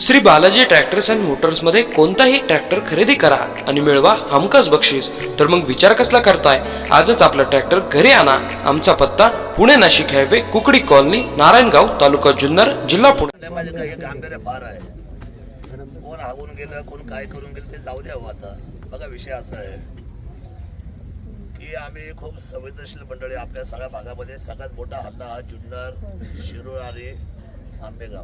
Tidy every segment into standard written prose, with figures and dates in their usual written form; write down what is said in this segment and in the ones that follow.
Shri Balaji tractors and Motors मध्ये कोणताही tractor खरेदी करा आणि मिळवा हमखास बक्षीस। तर मग विचार कसला करताय, आजच आपला ट्रॅक्टर घरी आणा। आमचा पत्ता पुणे नाशिक हायवे, कुकडी कॉलनी, नारायणगाव, तालुका जुन्नर, जिल्हा पुणे। माझे काही गांभीर्य फार आहे। कोण हागून गेलं, कोण काय करून गेलं ते जाऊ द्यावं। आता बघा, विषय असा आहे की आम्ही खूप संवेदनशील मंडळी, आपल्या सगळ्या भागामध्ये सगळ्यात मोठा हल्ला हा जुन्नर, शिरूर आणि आंबेगाव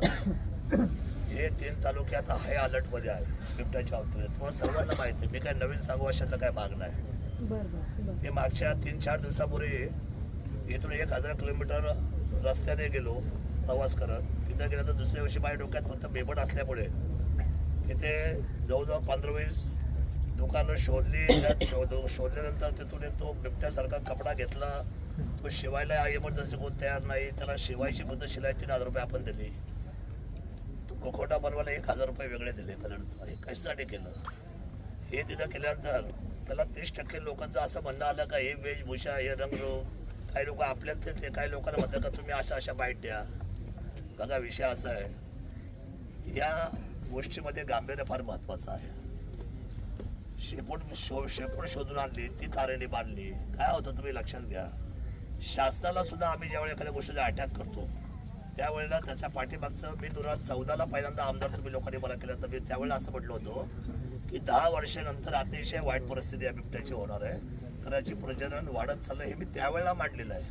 हे 3 तालुक्यात हाय अलर्टमध्ये आहे बिबट्याच्या बाबतीत। तुम्हाला सर्वांना माहिती आहे, मी काय नवीन सांगू अशातला काय भाग नाही। मी मागच्या 3-4 दिवसापूर्वी इथून 1000 किलोमीटर रस्त्याने गेलो प्रवास करत। तिथे गेलं तर दुसऱ्या दिवशी माझ्या डोक्यात फक्त बेबट असल्यामुळे तिथे जवळजवळ 15-20 दुकानं शोधली। शोधल्यानंतर तिथून एक तो बिबट्यासारखा कपडा घेतला, तो शिवायला इमर्जन्सी कोण तयार नाही, त्याला शिवायची पद्धत शिलाई 3000 रुपये आपण दिली। तो मुखवटा बनवायला 1000 रुपये वेगळे दिले कलरचा। हे कशासाठी केलं? हे तिथं केल्यानंतर त्याला 30% लोकांचं असं म्हणणं आलं का हे वेशभूषा, हे रंगरूप, काही लोक आपल्यातले काही लोकांना म्हणतात का तुम्ही अशा बाईट द्या। बघा, विषय असा आहे, या गोष्टीमध्ये गांभीर्य फार महत्वाचं आहे। शेपूट शोधून आणली, ती तारेने बांधली। काय होतं तुम्ही लक्षात घ्या, शासनाला सुद्धा आम्ही ज्यावेळी एखाद्या गोष्टीचा अटॅक करतो त्यावेळेला त्याच्या पाठीमागचं, मी 2014ला पहिल्यांदा आमदार तुम्ही लोकांनी मला केलं तर मी त्यावेळेला असं म्हटलं होतं की 10 वर्षानंतर अतिशय वाईट परिस्थिती या बिबट्याची होणार आहे, घराची प्रजनन वाढत चाललं, हे मी त्यावेळेला मांडलेलं आहे।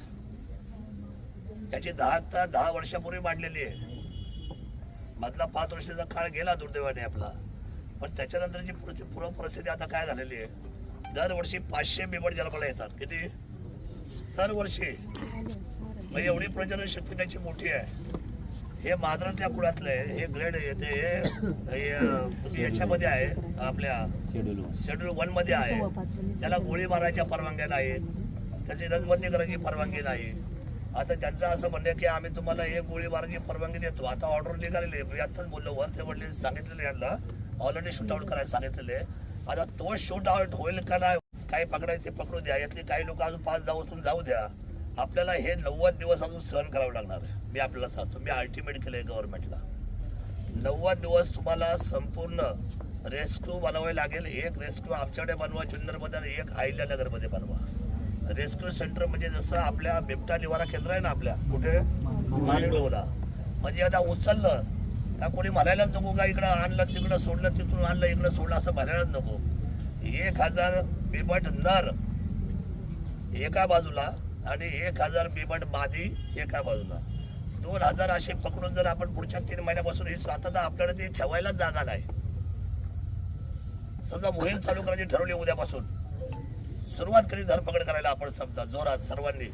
याची 10 वर्षापूर्वी मांडलेली आहे। मधला 5 वर्षाचा काळ गेला दुर्दैवाने आपला, पण त्याच्यानंतरची पूर्ण परिस्थिती आता काय झालेली आहे, दरवर्षी 500 बिबट जन्माला येतात। किती? दरवर्षी। एवढी प्रजनन शक्ती त्याची मोठी आहे। हे माद्रातल्या कुळातलं आहे, हे ग्रेड येते, हे याच्यामध्ये आहे, आपल्या शेड्यूल 1 मध्ये आहे। त्याला गोळी मारायच्या परवानग्या नाहीत, त्याची नसबंदी करायची परवानगी नाही। आता त्यांचं असं म्हणणं आहे की आम्ही तुम्हाला हे गोळी मारायची परवानगी देतो। आता ऑर्डर निघालेली आहे, मी आत्ताच बोललो वर, ते म्हणले सांगितलेले यांना ऑलरेडी शूट आउट करायला सांगितलेले। आता तो शूट आउट होईल का नाही, काही पकडायचे पकडू द्या, यातले काही लोक अजून 5 दिवस जाऊ द्या, आपल्याला हे 90 दिवस अजून सहन करावं लागणार आहे। मी आपल्याला सांगतो, मी अल्टिमेट केलंय गव्हर्नमेंटला, 90 दिवस तुम्हाला संपूर्ण रेस्क्यू बनवावे लागेल। एक रेस्क्यू आमच्याकडे बनवा जुन्नरमध्ये आणि एक अहिल्यानगरमध्ये बनवा। रेस्क्यू सेंटर म्हणजे जसं आपल्या बिबटा निवारा केंद्र आहे ना आपल्या कुठे माणिकडोला, म्हणजे आता उचललं का कोणी म्हणायलाच नको का इकडं आणलं तिकडं सोडलं, तिथून आणलं इकडं सोडलं असं म्हणायलाच नको। 1000 बिबट नर एका बाजूला आणि 1000 बिबट मादी एका बाजूला, 2000 असे पकडून जर आपण पुढच्या 3 महिन्यापासून ही आता आपल्याला ती ठेवायला जागा नाही। समजा मोहीम चालू करायची ठरवली, उद्यापासून सुरुवात केली धरपकड करायला आपण समजा जोरात सर्वांनी,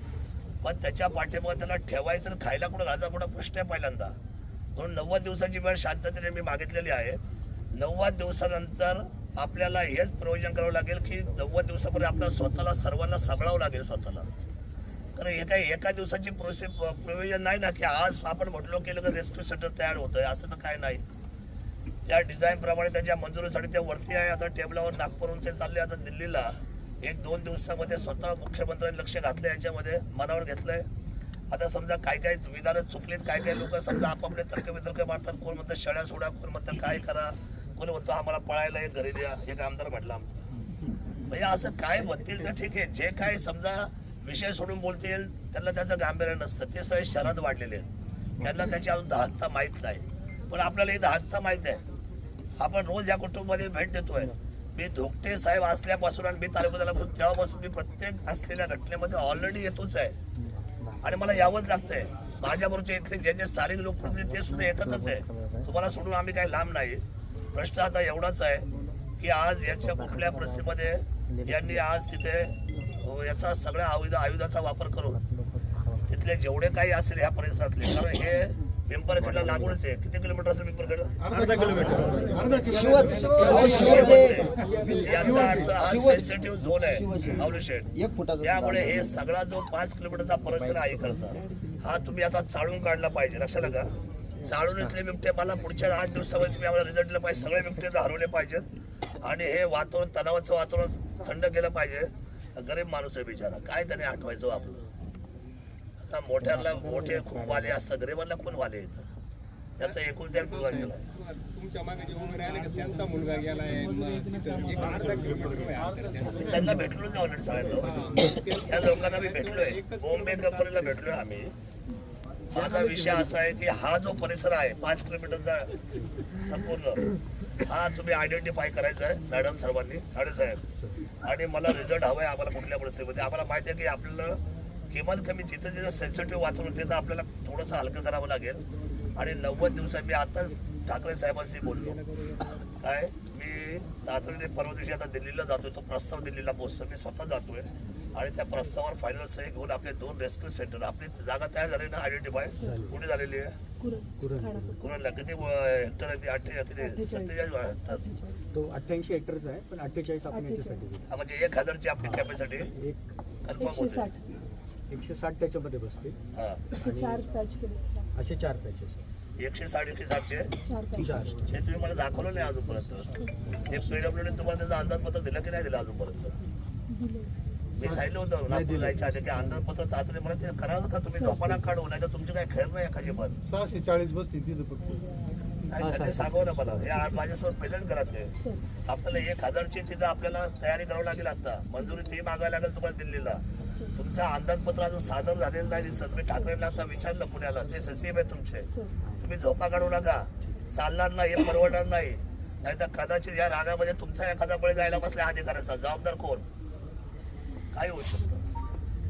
पण त्याच्या पाठीमागे त्याला ठेवायचं खायला कुठं राजा मोठा प्रश्न आहे पहिल्यांदा। म्हणून 90 दिवसाची वेळ शांततेने मी मागितलेली आहे। 90 दिवसानंतर आपल्याला हेच प्रयोजन करावं लागेल की 90 दिवसापर्यंत आपल्याला स्वतःला सर्वांना सांभाळावं लागेल स्वतःला। कारण हे काही एका दिवसाची प्रयोजन नाही ना की आज आपण म्हटलो केलं तर रेस्क्यू सेंटर तयार होतंय, असं तर काय नाही। त्या डिझाईन प्रमाणे त्याच्या मंजुरीसाठी ते वरती आहे, आता टेबलावर नागपूरहून ते चालले आता दिल्लीला। 1-2 दिवसामध्ये स्वतः मुख्यमंत्र्यांनी लक्ष घातलं याच्यामध्ये, मनावर घेतलंय। आता समजा काही विधानं चुकलीत, काही लोक समजा आपापले तर्कवितर्क मारतात, कोण म्हणतं शेळ्या सोडा, कोण म्हणतं काय करा, कोण म्हणतो आम्हाला पळायला एक घरी द्या, एक आमदार म्हटलं आमचा। म्हणजे असं काय म्हणतील तर ठीक आहे, जे काय समजा विषय सोडून बोलतील त्यांना त्याचं गांभीर्य नसतं, ते सगळे शहरात वाढलेले आहेत, त्यांना त्याची अजून दहाकता माहीत नाही। पण आपल्याला ही दहाकता माहीत आहे। आपण रोज या कुटुंबामध्ये भेट देतोय। मी धोकटे साहेब असल्यापासून आणि मी तालुक्याला तेव्हापासून मी प्रत्येक असलेल्या घटनेमध्ये ऑलरेडी येतोच आहे आणि मला यावंच लागतंय। माझ्याबरोबरचे इथले जे स्थानिक लोक ते सुद्धा येतातच आहे, तुम्हाला सोडून आम्ही काही लांब नाही। प्रश्न आता एवढाच आहे की आज याच्या कुठल्या परिस्थितीमध्ये यांनी आज तिथे याचा सगळ्या आयुधाचा वापर करून तिथले जेवढे काही असेल ह्या परिसरातले, कारण हे पिंपरखेडला लागूनच आहे। किती किलोमीटर असेल पिंपरखेड? अर्धा किलोमीटर। याचा अर्थ हा सेन्सिटिव्ह झोन आहे माऊलीशेठ, त्यामुळे हे सगळा जो 5 किलोमीटरचा परिसर आहे इकडचा, हा तुम्ही आता चाळून काढला पाहिजे। लक्षात आलं का? चाळून इथले बिबटे मला पुढच्या 8 दिवसामध्ये तुम्ही आम्हाला रिझल्ट दिला पाहिजे, सगळे बिबटे हरवले पाहिजेत आणि हे वातावरण, तणावाचं वातावरण थंड केलं पाहिजे। गरीब माणूस आहे बिचारा, काय त्याने आठवायचं आपलं? मोठ्याला मोठे खूप वाले असतात, गरीबांना कोण वाले येतं? त्याचा एकूण त्या तुमच्या मागे जे उभे राहिले का त्यांचा मुलगा गेलाय तिथं एक अर्धा किलोमीटर अंतर आहे त्यांचं. मी त्यांना भेटलो नाही ऑलरेडी सगळ्यांना, त्या लोकांना मी भेटलोय, बॉम्बे कंपनीला भेटलोय आम्ही. माझा विषय असा आहे की हा जो परिसर आहे 5 किलोमीटरचा संपूर्ण, हा तुम्ही आयडेंटिफाय करायचा आहे मॅडम सर्वांनी, साहेब. आणि मला रिझल्ट हवा आहे आम्हाला कुठल्या परिस्थितीमध्ये. आम्हाला माहिती आहे की आपल्याला किमान कमी जिथं जिथं सेन्सिटिव्ह वातावरण तिथं आपल्याला थोडंसं हलकं करावं लागेल. आणि 90 दिवसात मी आता ठाकरे साहेबांशी बोललो, काय मी तातडीने परवा दिवशी आता दिल्लीला जातोय, तो प्रस्ताव दिल्लीला पोहोचतो, मी स्वतः जातोय. आणि त्या प्रस्तावावर फायनल सही घेऊन आपले 2 रेस्क्यू सेंटर, आपली जागा तयार झाली ना आयडेंटिफाय, कुठे झालेली आहे कुरणला. किती हेक्टर आहे ती? 47 हेक्टर. तो 88 हेक्टरचा आहे, पण 48 आपण याच्यासाठी दिले. म्हणजे 1000ची आपली कॅपॅसिटी कन्फर्म होते. 160 त्याच्यामध्ये बसते. हा, असे 4 पॅचेस 160चे 4. हे तुम्ही मला दाखवलं नाही अजूनपर्यंत. हे पीडब्ल्यूने तुम्हाला त्याचं अंदाजपत्र दिलं की नाही दिलं अजूनपर्यंत? मी सांगितलं होतं नागपूर जायच्या आधी की अंदाजपत्र तातडीने मला ते करावं का, तुम्ही झोपाना काढू नाही तर तुमची काय खैर नाही एखादी पण. 640 बसते तिथं फक्त. नाही त्यांनी सांगावं ना मला, हे माझ्यासमोर प्रेझेंट करा ते. आपल्याला 1000ची तिथं आपल्याला तयारी करावी लागेल. आता मंजुरी ती मागायला लागेल तुम्हाला दिल्लीला. तुमचा अंदाजपत्र अजून सादर झालेलं नाही दिसत. मी ठाकरेंना आता विचारलं पुण्याला, ते सचिव आहे तुमचे, तुम्ही झोपा काढू नका, चालणार नाही, हे परवडणार नाही. नाहीतर कदाचित या रागामध्ये तुमचा एखादा बळी जायला बसल्या अधिकाऱ्याचा जबाबदार कोण? काय होऊ शकतं?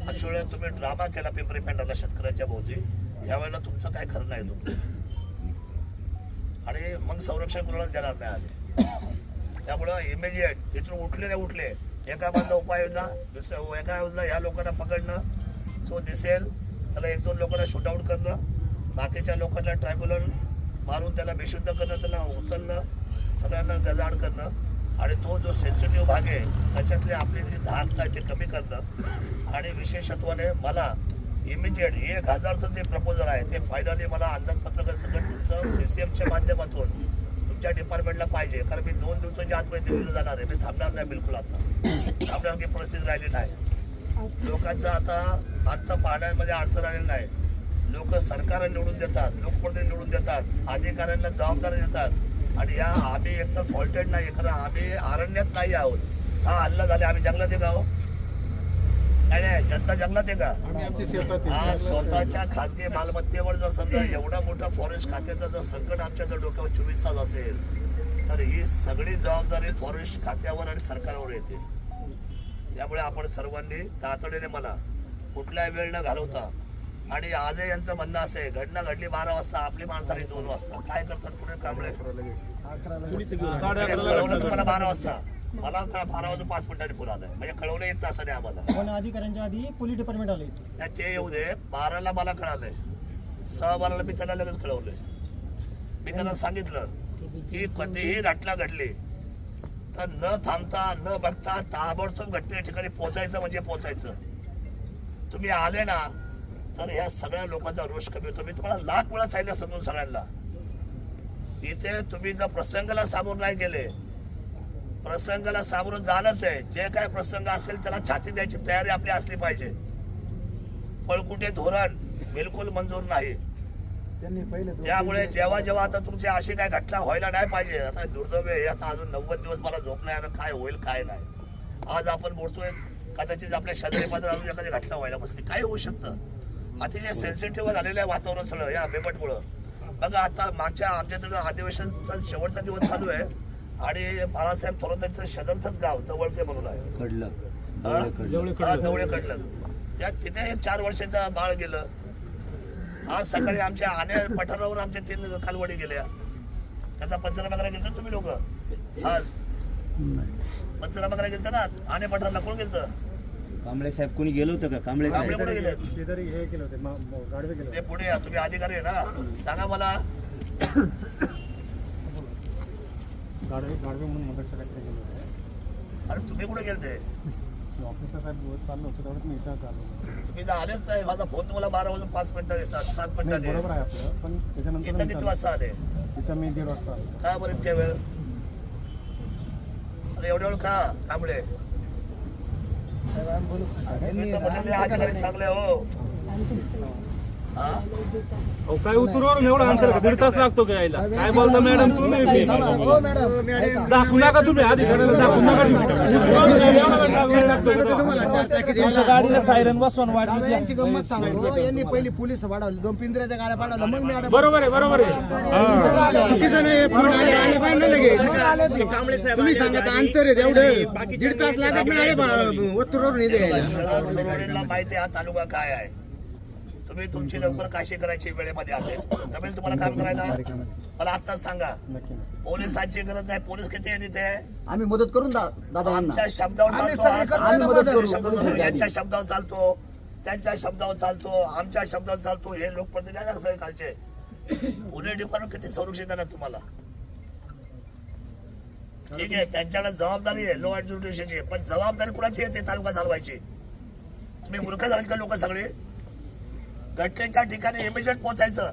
अशा वेळेला तुम्ही ड्रामा केला पिंपरी पेंडाला शेतकऱ्यांच्या भोवती, यावेळेला तुमचं काय खरं नाही तुमचं. आणि मग संरक्षण कोणाला देणार नाही आले. त्यामुळं इमिजिएट इथून उठले नाही उठले, एका बांधा उपाययोजना, दुसऱ्या एका योजना ह्या लोकांना पकडणं, जो दिसेल त्याला 1-2 लोकांना शूटआउट करणं, बाकीच्या लोकांना ट्रायब्युलर मारून त्याला बेशुद्ध करणं, त्याला उचलणं, सगळ्यांना गजाआड करणं. आणि तो जो सेन्सिटिव्ह भाग आहे त्याच्यातली आपली जी धाक आहे ते कमी करणं. आणि विशेषत्वाने मला इमिजिएट 1000चं जे प्रपोजल आहे ते फायनली मला अंदाजपत्रक सगळं तुमचं CCMच्या माध्यमातून तुमच्या डिपार्टमेंटला पाहिजे. कारण मी 2 दिवसाच्या आतमध्ये दिल्लीला जाणार आहे, मी थांबणार नाही बिलकुल. आता आपल्याला परिस्थिती राहिली नाही. लोकांचं आता पाहण्यामध्ये अडचण आलेली नाही. लोक सरकार निवडून देतात, लोकप्रतिनिधी निवडून देतात, अधिकाऱ्यांना जबाबदारी देतात. आणि या आम्ही एकतर फॉल्टेड नाही, कारण आम्ही अरण्यात नाही आहोत. हा हल्ला झाला, आम्ही जंगलात आहे का हो? नाही, जनता जंगलात आहे का? हा स्वतःच्या खासगी मालमत्तेवर जर समजा एवढा मोठा फॉरेस्ट खात्याचा जर संकट आमच्या जर डोक्यावर 24 तास असेल तर ही सगळी जबाबदारी फॉरेस्ट खात्यावर आणि सरकारवर येते. त्यामुळे आपण सर्वांनी तातडीने मला कुठलाही वेळ न घालवता. आणि आजही यांचं म्हणणं असं आहे, घटना घडली 12 वाजता, आपली माणसाने 2 वाजता. काय करतात पुढे कांबळे? कळवलं तुम्हाला 12 वाजता, मला 12 वाजून 5 मिनिटांनी फोन आलाय, म्हणजे कळवलं 1 तासाने आम्हाला. पण अधिकाऱ्यांच्या आधी पोलीस डिपार्टमेंट आले. ते येऊ दे, 12ला मला कळालंय, 6:12ला मी त्यांना लगेच कळवलंय. मी त्यांना सांगितलं की कधीही घटना घडली तर न थांबता न बघता ताबडतोब घटने ठिकाणी पोहोचायचं म्हणजे पोहोचायचं. तुम्ही आले ना तर ह्या सगळ्या लोकांचा रोष कमी होतो. मी तुम्हाला 1,00,000 वेळा सांगितलं समजून सगळ्यांना, इथे तुम्ही जर प्रसंगाला सामोरं नाही गेले, प्रसंगाला सामोरं जाणंच आहे. जे काय प्रसंग असेल त्याला छाती द्यायची तयारी आपली असली पाहिजे. पळकुटे धोरण बिलकुल मंजूर नाही. त्यामुळे जेव्हा जेव्हा आता तुमची अशी काय घटना व्हायला नाही पाहिजे. आता दुर्दैव आहे, आता अजून 90 दिवस मला झोप नाही आलं, काय होईल काय नाही. आज आपण बोलतोय, कदाचित आपल्या शेजारी पात्र अजून एखादी घटना व्हायला बसली, काय होऊ शकतं. अतिशय सेन्सिटिव्ह झालेलं आहे वातावरण सगळं या बेबटमुळं. बघा आता मागच्या आमच्याकडे अधिवेशनाचा शेवटचा दिवस चालू आहे आणि बाळासाहेब थोरातांचं शेजारचंच गाव जवळके म्हणून आहे, जवळे कडलं. त्यात तिथे एक 4 वर्षाचा बाळ गेलं. आज सकाळी आमच्या आण्या पठारावर आमच्या 3 कालवडी गेल्या. त्याचा पंचनामा करायला गेलतो तुम्ही लोक? आज पंचनामा करायला गेलता ना आण्या पठारला? कोण गेलं? कांबळे साहेब कोणी गेलो होतं का? कांबळे साहेब कुठे गेले? हे केलं होते, गाडवे केलं. ते पुढे या, तुम्ही अधिकारी आहे ना, सांगा मला. गाडवे म्हणून मदत गेले होते. अरे तुम्ही कुठे गेलते? ऑफिसर साहेब चाललो होतो तेवढं मी इथं चाललो. तुम्ही तर आलेच नाही. माझा फोन तुम्हाला 12 वाजून 5 मिनिटांनी 7 मिनिटांनी. बरोबर आहे आपलं, पण त्याच्यानंतर इथं किती वाजता आले? तिथं मी 1:30 वाजता आलो. काय बरं इतक्या वेळ? अरे एवढ्या वेळ का थांबले? अधिकारी चांगले हो. हा? अहो, काय उतरवरून एवढं अंतर का? 1.5 तास लागतो का यायला? काय बोलता मॅडम तुम्ही? दाखवू नका तुम्ही अधिकाऱ्याला, दाखवू नका तुम्ही. उतरवरून यायला एवढा वेळ लागतो का? तुमच्या गाडीला सायरन बसवून वाजली. यांची गंमत सांगतो, यांनी पहिली पोलीस वाढवली, 2 पिंजऱ्याच्या गाड्या पाडवल्या, मग मॅडम बरोबर आहे, बरोबर आहे. चुकीचं नाही, फोन आले आले पाहिजे ना लगेच. तुम्ही सांगत अंतर आहे एवढं 1.5 तास लागत नाही आले उत्तरवरून इथे यायला. शरद सोनवणेला माहिती आहे हा तालुका काय आहे. तुम्ही तुमची लवकर काशी करायची वेळेमध्ये आले, जमेल तुम्हाला काम करायला? मला आत्ताच सांगा. पोलिसांची गरज नाही. पोलीस किती आहे तिथे? आम्ही मदत करून दादा आमच्या शब्दावर चालतो. आम्ही मदत करू. यांच्या शब्दावर चालतो, त्यांच्या शब्दावर चालतो, आमच्या शब्दावर चालतो. हे लोकप्रतिनिधी आहे ना सगळे कालचे. पोलीस डिपार्टमेंट किती संरक्षित आहे ना तुम्हाला? ठीक आहे, त्यांच्याकडे जबाबदारी आहे लो अँड ज्युडिशियलची, पण जबाबदारी कुणाची आहे? ते तालुका चालवायची. तुम्ही मूर्ख झालीत का लोक सगळे? घटनेच्या ठिकाणी इमिजिएट पोहोचायचं.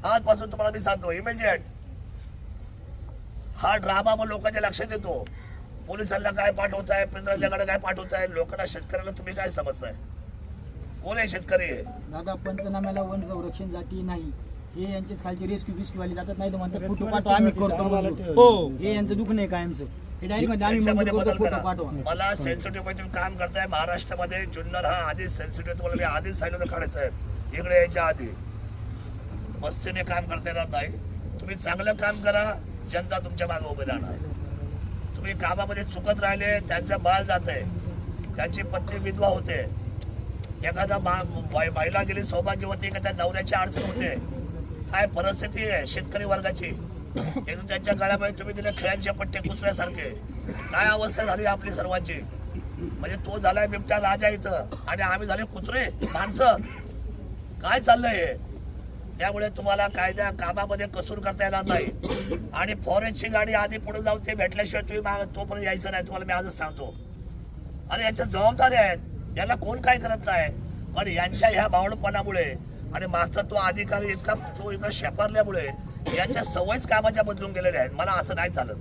आजपासून तुम्हाला मी सांगतो, इमिजिएट. हा ड्रामा मग लोकांच्या लक्षात येतो. पोलिसांना काय पाठवताय, पिंजऱ्याच्याकडे काय पाठवताय, लोकांना, शेतकऱ्याला तुम्ही काय समजताय? कोण आहे शेतकरी? दादा पंचनाम्याला वन संरक्षण जाती नाही, हे यांचेच खालचे रेस्क्यू बिस्क्यूवाले जातात, नाही तर म्हणतात फोटो पाठवा आम्ही करतो. हो, हे यांचं दुःख नाही कायमचं. हे डायरेक्ट मध्ये आम्ही याच्यामध्ये मंजूर बदल करतो, करा. फोटो पाठवा. मला सेन्सिटिव्ह मध्ये तुम्ही काम करताय. महाराष्ट्रामध्ये जुन्नर हा आधीच सेन्सिटिव्ह, तुम्हाला मी आधीच सांगितलं काढायचं आहे. इकडे यायच्या आधी मस्तीने काम करता येणार नाही. तुम्ही चांगलं काम करा, जनता तुमच्या मागे उभी राहणार. तुम्ही कामामध्ये चुकत राहिले, त्यांचं बाळ जात आहे, त्यांची पत्नी विधवा होते, एखादा महिला गेली सौभाग्यवती का त्या नवऱ्याची अडचण होते. काय परिस्थिती आहे शेतकरी वर्गाची. एकदम त्यांच्या गळ्यामध्ये तुम्ही दिले खेळ्यांचे पट्टे कुत्र्यासारखे. काय अवस्था झाली आपली सर्वांची. म्हणजे तो झालाय बिबट्या राजा इथं आणि आम्ही झाले कुत्रे माणसं. काय चाललंय हे? त्यामुळे तुम्हाला कायद्या कामामध्ये कसूर करता येणार नाही. आणि फॉरेनची गाडी आधी पुढे जाऊन ते भेटल्याशिवाय तुम्ही तोपर्यंत यायचं नाही. तुम्हाला मी आजच सांगतो. आणि यांच्या जबाबदाऱ्या आहेत, याला कोण काय करत नाही. पण यांच्या ह्या बावळपणामुळे आणि मागचा तो अधिकारी इतका शेपारल्यामुळे यांच्या सवयच कामाच्या बदलून गेलेल्या आहेत. मला असं नाही चालत.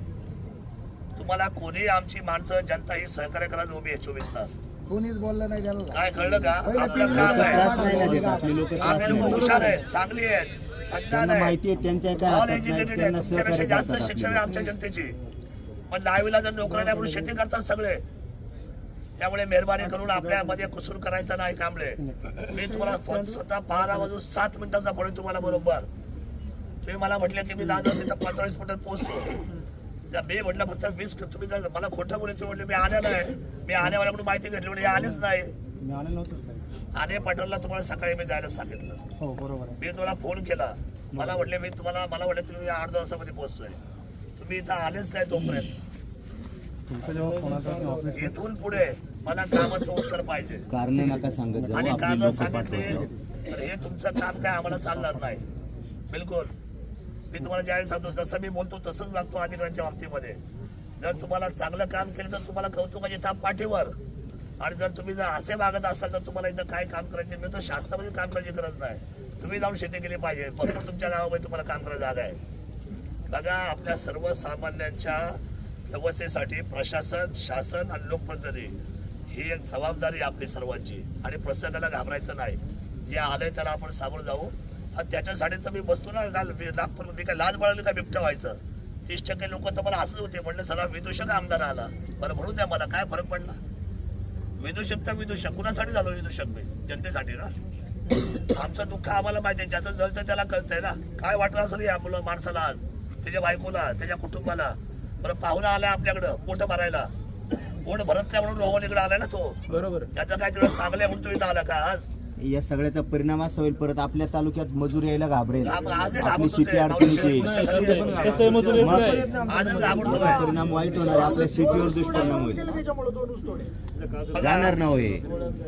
तुम्हाला कोणी आमची माणसं, जनता ही सहकार्य करायला उभी आहे 24 तास. कोणीच बोललं नाही त्याला. काय कळलं का? आपलं काम आहे. आपले लोक हुशार आहेत, चांगली आहेत, संज्ञान आहे, माहिती आहे त्यांच्या काय ऑल हातात नाही, एज्युकेटेड आहे. त्यांना तुमच्यापेक्षा सहकार्य जास्त करतात शिक्षण आहे आमच्या जनतेची. पण नावीला जर नोकऱ्या नाही म्हणून शेती करतात सगळे. त्यामुळे मेहरबानी करून आपल्यामध्ये कसूर करायचा नाही कांबळे. मी तुम्हाला स्वतः 12:07 फोन तुम्हाला बरोबर. तुम्ही मला म्हटले की मी 45 मिनिटात पोहोचतो. त्या मी म्हटलं फक्त 20. तुम्ही जर मला खोटं बोलले, तुम्ही म्हटले मी आले नाही. मी आण्यावाल्याकडून माहिती घेतली, म्हणजे आलेच नाही. मी आले नव्हतो. आने पाटणला तुम्हाला सकाळी मी जायला सांगितलं. हो, बरोबर आहे. मी तुम्हाला फोन केला. मला म्हटले मला म्हटलं तुम्ही 8-10 वाजतामध्ये पोहोचतोय. तुम्ही इथं आलेच नाही तोपर्यंत. तुमचं जेव्हा फोन आला तेव्हा ऑफिस इथून पुढे मला कामाचं उत्तर पाहिजे. कारण नका सांगत जाऊ, आणि आपली कारण लोकं सांगितले पाठवतात. तर हे तुमचं काम काय आम्हाला चालणार नाही. बिलकुल. मी तुम्हाला ज्यावेळेस सांगतो, जसं मी बोलतो तसंच वागतो अधिकाऱ्यांच्या बाबतीमध्ये. जर तुम्हाला चांगलं काम केलं तर तुम्हाला कौतुकाची थाप पाठीवर. आणि जर तुम्ही जर असे वागत असाल तर तुम्हाला इथं काय काम करायचे, मी तर शासनामध्ये काम करायची गरज नाही. तुम्ही जाऊन शेती केली पाहिजे. फक्त तुमच्या गावामध्ये तुम्हाला काम करायला जागा आहे. बघा, आपल्या सर्वसामान्यांच्या व्यवस्थेसाठी प्रशासन, शासन आणि लोकप्रतिनिधी ही एक जबाबदारी आपली सर्वांची. आणि प्रसंगाला घाबरायचं नाही. जे आलंय त्याला आपण सामोरं जाऊ. आणि त्याच्यासाठी तर मी बसतो ना. काल नागपूर मी काय लाज बाळगली का बिबट्या व्हायचं. 30% लोक तर मला हसत होते. म्हणलं सगळा विदूषक आमदार आला. बरं, म्हणून द्या, मला काय फरक पडला. विदूषक तर विदूषक. कुणासाठी झालो विदूषक? मी जनतेसाठी ना. आमचं दुःख आम्हाला माहिती आहे. ज्याचं जळतं त्याला कळतंय ना. काय वाटलं असेल या मुलं माणसाला, आज त्याच्या बायकोला, त्याच्या कुटुंबाला. बरं, पाहुणा आलाय आपल्याकडं पोट भरायला. पोट भरत नाही म्हणून रोहन इकडे आलाय ना तो. बरोबर. त्याचं काय तेवढं चांगलं आहे म्हणून तो इथं आला का आज? या सगळ्याचा परिणाम असा होईल, परत आपल्या तालुक्यात मजूर यायला घाबरेल, आजही आपली शेती घाबरतोय. अडचणीत येईल. कसं मधून येत नाही. आजच घाबरतोय. परिणाम वाईट होणार आहे, आपल्या शेतीवर दुष्परिणाम होईल. जाणार ना होय.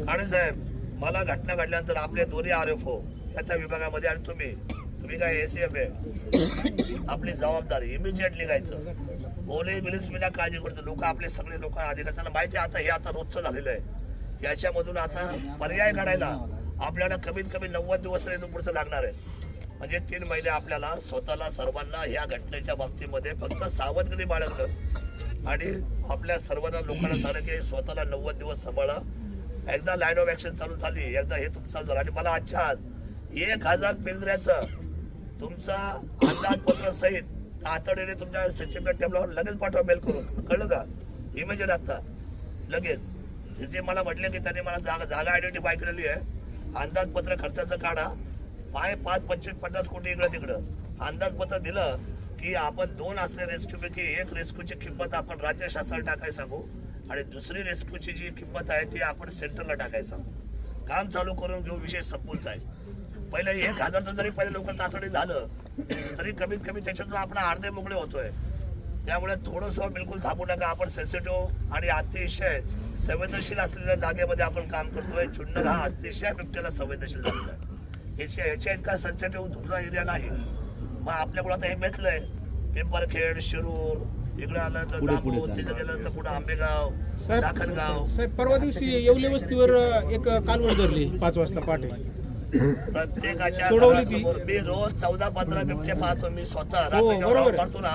आणि साहेब, मला घटना घडल्यानंतर आपले दोन्ही RFO त्या विभागामध्ये आणि तुम्ही काय ACF आहे, आपली जबाबदारी इमिजिएट निघायचं. बोले बिलीस मी काळजी करतो. लोक आपले सगळे लोक अधिकारी, त्यांना माहिती आहे आता हे आता रोजचं झालेलं आहे. याच्यामधून आता पर्याय काढायला आपल्याला कमीत कमी 90 दिवस पुढचं लागणार आहे. म्हणजे 3 महिने आपल्याला स्वतःला सर्वांना ह्या घटनेच्या बाबतीमध्ये फक्त सावधगिरी बाळगलं आणि आपल्या सर्वांना लोकांना सांगितलं की स्वतःला 90 दिवस सांभाळा. एकदा लाईन ऑफ ऍक्शन चालू झाली, एकदा हे तुमचं झालं. आणि मला आजच्या आज 1000 पिंजऱ्याचं तुमचा अंदाजपत्र सहित तातडीने तुमच्या सीसीटीव्ही टेबलावर लगेच पाठवा मेल करून, कळलं का? इमेज आता लगेच. जे मला म्हटले की त्यांनी मला जागा आयडेंटिफाय केलेली आहे, अंदाजपत्र खर्चाचं काढा, 5, 25, 50 कोटी इकडं तिकडं अंदाजपत्र दिलं की आपण 2 असले रेस्क्यूपैकी एक रेस्क्यूची किंमत आपण राज्य शासनाला टाकायला सांगू आणि दुसरी रेस्क्यूची जी किंमत आहे ती आपण सेंटरला टाकायला सांगू. काम चालू करून घेऊ, विषय संपून जाईल. पहिले 1000चं जरी पहिले लवकर तातडी झालं तरी कमीत कमी त्याच्यातून आपण अर्धे मोकळे होतोय. त्यामुळे थोडंसं बिलकुल थांबू नका. आपण सेन्सिटिव्ह आणि अतिशय संवेदनशील असलेल्या जागेमध्ये आपण काम करतोय. जुन्नर हा अतिशय बिबट्याला संवेदनशील झालेला आहे. याच्या इतका सेन्सिटिव्ह तुमचा एरिया नाही. मग आपल्याकडे आता हे बेतलंय पिंपरखेड, शिरूर, इकडे आलं तर जांबू, तिथे गेलं तर कुठं आंबेगाव, दाखलगाव. साहेब परवा दिवशी येवले वस्तीवर एक कालवड धरली 5 वाजता पहाटे. प्रत्येकाच्या घरासमोर मी रोज 14-15 बिबटे पाहतो. मी स्वतः रात्री जेव्हा पडतो ना,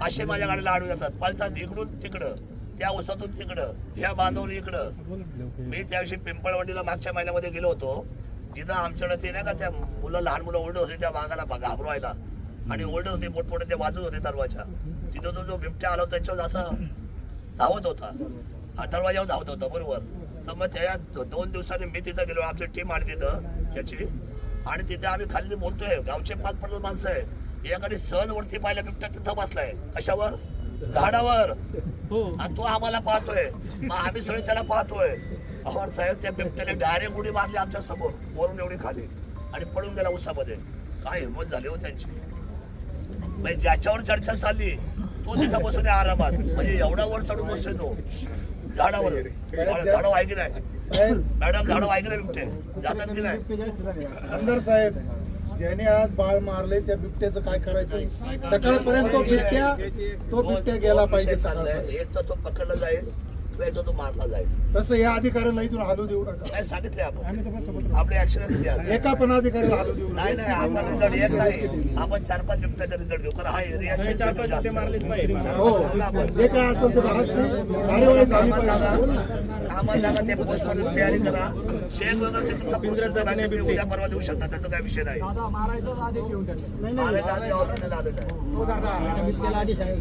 असे माझ्या गाडीला आडू जातात, पळतात इकडून तिकडं, त्या उसातून तिकडं, ह्या बांधवून इकडं. मी त्या दिवशी पिंपळवंडीला मागच्या महिन्यामध्ये गेलो होतो, तिथं आमच्याकडे ते नाही का त्या मुलं, लहान मुलं ओरडत होते त्या वाघाला घाबरवायला आणि ओरडत होते मोठमोठे, ते वाजत होते दरवाजा. तिथं तो जो बिबट्या आला होता त्याच्यावर असा धावत होता, दरवाजावर धावत होता बरोबर. तर मग त्या 2 दिवसांनी मी तिथं गेलो, आमची टीम आली तिथं याची, आणि तिथे आम्ही खाली बोलतोय, गावचे 5-50 माणसं आहे. याकडे सहज वरती पाहिलं बिबट्या तिथं बसलाय, कशावर? झाडावर. आणि तो आम्हाला पाहतोय, मग आम्ही सगळे त्याला पाहतोय. अहो साहेब, त्या बिबट्याने डायरेक्ट उडी मारली आमच्या समोर, वरून एवढी खाली, आणि पडून गेला उसामध्ये. काय हिंमत झाली हो त्यांची. म्हणजे ज्याच्यावर चर्चा चालली तो तिथं बसून आरामात, म्हणजे एवढा वर चढून बसतोय तो झाडावर. झाडं आहे की नाही मॅडम? झाडं आहे की नाही? बिबटे जातात की नाही? आमदार साहेब, ज्याने आज बाळ मारले त्या बिबट्याचं काय करायचं? सकाळपर्यंत तो बिबट्या गेला पाहिजे. चाललंय, एक तर तो पकडला जाईल किंवा तो मारला जाईल. तसं या अधिकाऱ्याला इथून हलू देऊ नका. काय सांगितलंय आपण, आपले ऍक्शन असते. एका पण अधिकाऱ्याला हलू देऊ नका. नाही, आपण रिझल्ट एक नाही, आपण 4-5 बिबट्याचा रिझल्ट घेऊ, कारण हा एरिया हो, जे काय असेल ते कार्यवाही झाली पाहिजे. कामाला लागा, ते पोस्टमॉर्टम तयारी करा. चेक वगैरे ते तुमचा प्रोसेसचा बॅकअप तुम्ही उद्या परवा देऊ शकता, त्याचा काही विषय नाही. मारायचा आदेश येऊन टाकला. मारायचा आदेश ऑर्डर आलेला आहे. बिबट्याला आदेश आहे.